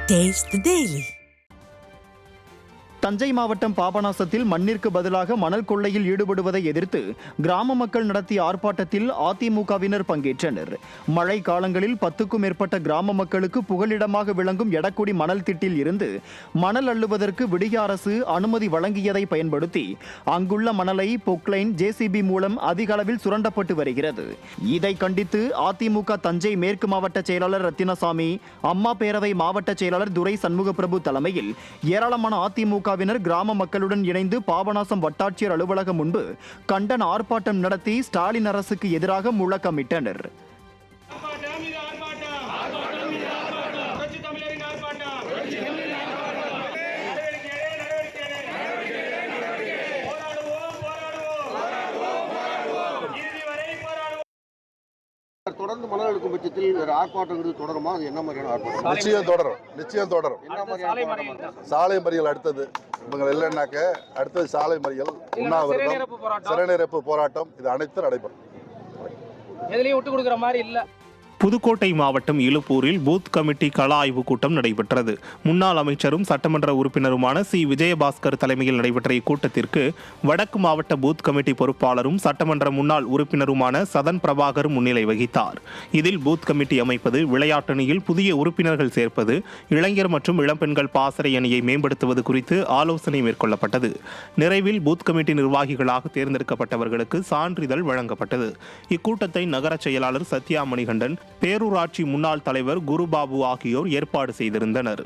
Taste the Daily. Thanjai மாவட்டம் பாபநாசத்தில் மண்ணிற்கு பதிலாக மணல் கொள்ளையில் ஈடுபடுவதை எதிர்த்து கிராம மக்கள் நடத்திய ஆர்ப்பாட்டத்தில் அதிமுகவினர் பங்கேற்றனர். மழை காலங்களில் 10க்கும் மேற்பட்ட கிராம மக்களுக்கு புகலிடமாக விளங்கும் எடக்குடி மணல் திட்டில் இருந்து மணல் அள்ளுவதற்கு விடிய அரசு அனுமதி வழங்கியதை பயன்படுத்தி அங்குள்ள மணலை பொக்லைன் ஜேசிபி மூலம் அதிக அளவில் சுரண்டப்பட்டு வருகிறது. இதை கண்டித்து அதிமுக தஞ்சை மேற்கு மாவட்ட செயலாளர் ரத்தினசாமி, அம்மா பேரவை மாவட்ட செயலாளர் துரை சண்முகப்பிரபு தலைமையில் ஏராளமான அதிமுக கிராம மக்களுடன் இணைந்து பாபநாசம் வட்டாட்சியர் அலுவலகம் முன்பு கண்டன ஆர்ப்பாட்டம் நடத்தி ஸ்டாலின் அரசுக்கு எதிராக முழக்கமிட்டனர். தொடர்ந்து மணல் எடுக்கும் பட்சத்தில் ஆர்ப்பாட்டங்கிறது தொடருமா? அது என்ன மாதிரியான ஆர்ப்பாட்டம்? நிச்சயம் தொடரும். என்ன மாதிரியான சாலை மறியல் அடுத்தது இவங்க இல்லைன்னாக்க அடுத்தது சாலை மறியல், உண்ணாவிரதம், சிறைநிரப்பு போராட்டம், இது அனைத்தும் நடைபெறும். எதுலயும் விட்டு கொடுக்குற மாதிரி இல்ல. புதுக்கோட்டை மாவட்டம் இலுப்பூரில் பூத் கமிட்டி கள ஆய்வுக் கூட்டம் நடைபெற்றது. முன்னாள் அமைச்சரும் சட்டமன்ற உறுப்பினருமான சி விஜயபாஸ்கர் தலைமையில் நடைபெற்ற இக்கூட்டத்திற்கு வடக்கு மாவட்ட பூத் கமிட்டி பொறுப்பாளரும் சட்டமன்ற முன்னாள் உறுப்பினருமான சதன் பிரபாகர் முன்னிலை வகித்தார். இதில் பூத் கமிட்டி அமைப்பது, விளையாட்டணியில் புதிய உறுப்பினர்கள் சேர்ப்பது, இளைஞர் மற்றும் இளம்பெண்கள் பாசறை அணியை மேம்படுத்துவது குறித்து ஆலோசனை மேற்கொள்ளப்பட்டது. நிறைவில் பூத் கமிட்டி நிர்வாகிகளாக தேர்ந்தெடுக்கப்பட்டவர்களுக்கு சான்றிதழ் வழங்கப்பட்டது. இக்கூட்டத்தை நகர செயலாளர் சத்யா மணிகண்டன், பேரூராட்சி முன்னாள் தலைவர் குருபாபு ஆகியோர் ஏற்பாடு செய்திருந்தனர்.